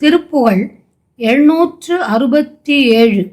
திருப்புகழ் 767.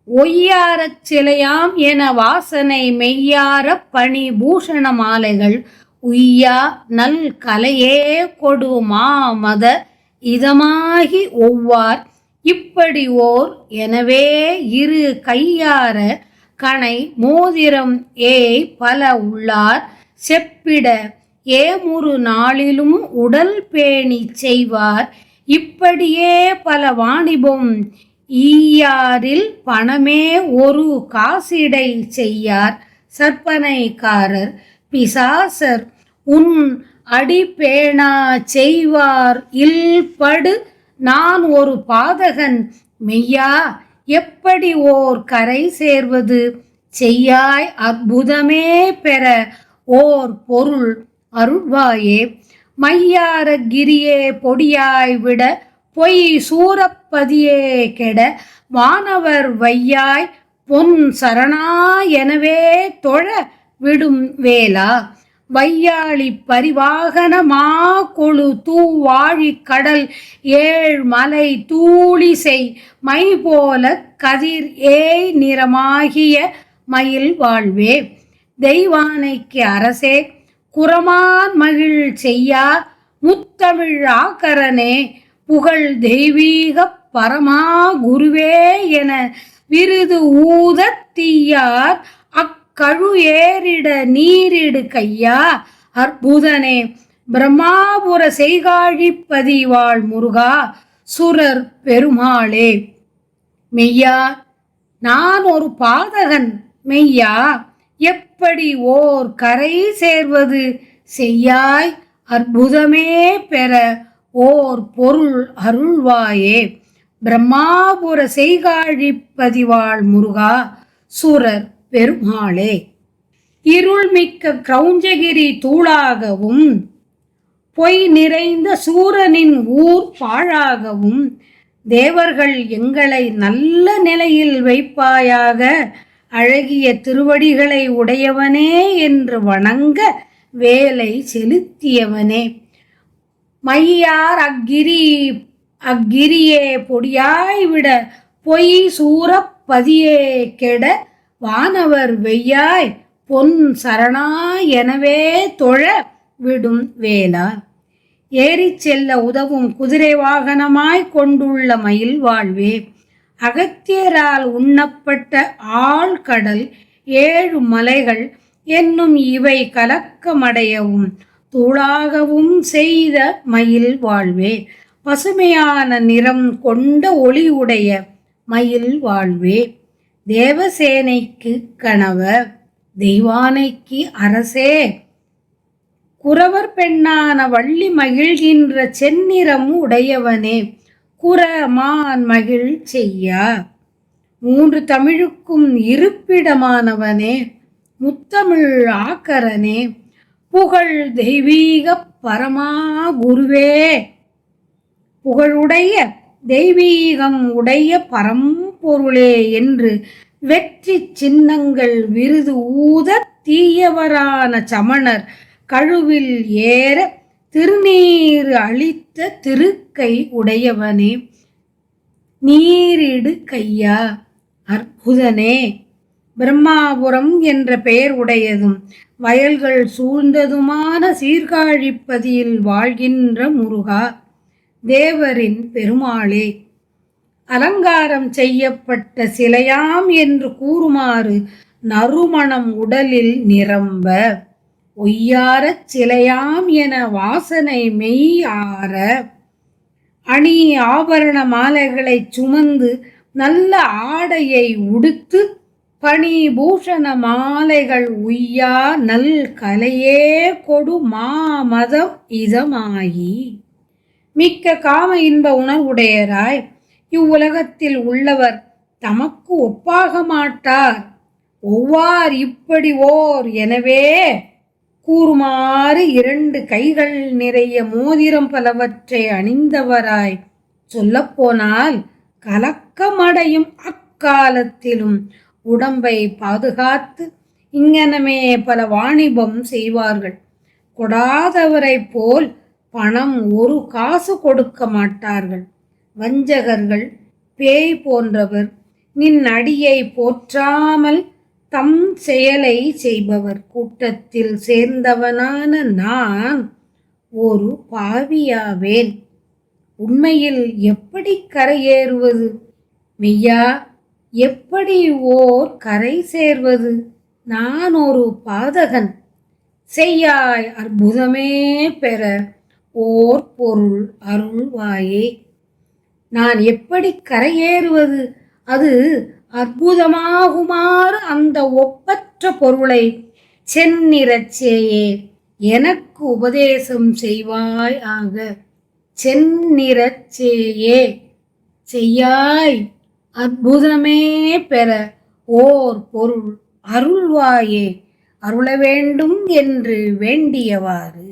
ஒய்யாரச் சிலையாம் என வாசனை மெய்யாரப் பணி பூஷண மாலைகள் உய்யா நல் கலையே கொடு மாமத இதமாகி ஒவ்வார் இப்படி ஓர் எனவே இரு கையார கணை மோதிரம் ஏய் பல உள்ளார் செப்பிட ஏமுறு நாளிலும் உடல் பேணி செய்வார் இப்படியே பல வாணிபம் ஈயாரில் பணமே ஒரு காசிடை செய்யார் சற்பனைக்காரர் பிசாசர் உன் அடிப்பேணா செய்வார் இல்படு நான் ஒரு பாதகன் மெய்யா எப்படி ஓர் கரை சேர்வது செய்யாய் அற்புதமே பெற ஓர் பொருள் அருள்வாயே மையார கிரியே பொடியாய் விட பொய் சூரப்பதியே கெட வானவர் வையாய் பொன் சரணா எனவே தொழ விடும் வேளா வையாளி பரிவாகன மா கொழு தூவாழி கடல் ஏழ் மலை தூளிசை மை போல கதிர் ஏய் நிறமாகிய மயில் வாழ்வே தெய்வானைக்கு அரசே குரமான் மகிழ் செய்யா முத்தமிழ் ஆக்கரனே புகழ் தெய்வீக பரமா குருவே என விருது ஊதத் தீயார் அக்கழு ஏறிட நீரிடு கையா அற்புதனே பிரம்மாபுர செய்காழிப்பதி வாழ் முருகா சுரர் பெருமாளே மெய்யா நான் ஒரு பாதகன் மெய்யா எப்படி ஓர் கரை சேர்வது செய்யாய் அற்புதமே பெற ஓர் பொருள் அருள்வாயே பிரம்மாபுர செய்காழிப்பதிவாள் முருகா சுரர் பெருமாளே இருள்மிக்க கிரௌஞ்சகிரி தூளாகவும் பொய் நிறைந்த சூரனின் ஊர் பாழாகவும் தேவர்கள் எங்களை நல்ல நிலையில் வைப்பாயாக அழகிய திருவடிகளை உடையவனே என்று வணங்க வேலை செலுத்தியவனே மையார் அக்கிரியே பொடியாய் விட பொய் சூரப்பதியே கெட வானவர் வெய்யாய் பொன் சரணா எனவே தொழ விடும் வேளா ஏறிச் செல்ல உதவும் குதிரை வாகனமாய் கொண்டுள்ள மயில் வாழ்வே அகத்தியரால் உண்ணப்பட்ட ஆழ்கடல் ஏழு மலைகள் என்னும் இவை கலக்கமடையவும் தூளாகவும் செய்த மயில் வாழ்வே பசுமையான நிறம் கொண்ட ஒளியுடைய மயில் வாழ்வே தேவசேனைக்கு கணவ தெய்வானைக்கு அரசே குறவர் பெண்ணான வள்ளி மகிழ்கின்ற செந்நிறம் உடையவனே குரமான் மகிழ் செய்யா மூன்று தமிழுக்கும் இருப்பிடமானவனே முத்தமிழ் ஆக்கரனே புகழ் தெய்வீக பரமா குருவே புகழுடைய தெய்வீகம் உடைய பரம்பொருளே என்று வெற்றி சின்னங்கள் விருது ஊத தீயவரான சமணர் கழுவில் ஏற திருநீர் அளித்த திருக்கை உடையவனே நீரிடு கையா அற்புதனே பிரம்மாபுரம் என்ற பெயர் உடையதும் வயல்கள் சூழ்ந்ததுமான சீர்காழிப்பதியில் வாழ்கின்ற முருகா தேவரின் பெருமாளே அலங்காரம் செய்யப்பட்ட சிலையாம் என்று கூறுமாறு நறுமணம் உடலில் நிரம்ப ஒய்யாரச் சிலையாம் என வாசனை மெய்யார அணி ஆபரண மாலைகளை சுமந்து நல்ல ஆடையை உடுத்து பணி பூஷண மாலைகள் உய்யா நல் கலையே கொடு மாமதம் இதமாகி மிக்க காம இன்ப உணர்வுடையராய் இவ்வுலகத்தில் உள்ளவர் தமக்கு ஒப்பாக மாட்டார் ஒவ்வார் இப்படி ஓர் எனவே கூறுமாறு இரண்டு கைகள் நிறைய மோதிரம் பலவற்றை அணிந்தவராய் சொல்லப்போனால் கலக்கமடையும் அக்காலத்திலும் உடம்பை பாதுகாத்து இங்ஙனமே பல வாணிபம் செய்வார்கள் கொடாதவரை போல் பணம் ஒரு காசு கொடுக்க மாட்டார்கள். வஞ்சகர்கள், பேய் போன்றவர், நின் அடியை போற்றாமல் தம் செயலை செய்பவர் கூட்டத்தில் சேர்ந்தவனான நான் ஒரு பாவியாவேன். உண்மையில் எப்படி கரையேறுவது? மெய்யா, எப்படி ஓர் கரை சேர்வது? நான் ஒரு பாதகன். செய்யாய் அற்புதமே பெற ஓர் பொருள் அருள்வாயே. நான் எப்படி கரையேறுவது? அது அற்புதமாகுமாறு அந்த ஒப்பற்ற பொருளை செந்நிறச்சேயே எனக்கு உபதேசம் செய்வாய் ஆக. செந்நிறச்சேயே, செய்யாய் அற்புதமே பெற ஓர் பொருள் அருள்வாயே, அருள வேண்டும் என்று வேண்டியவாறு.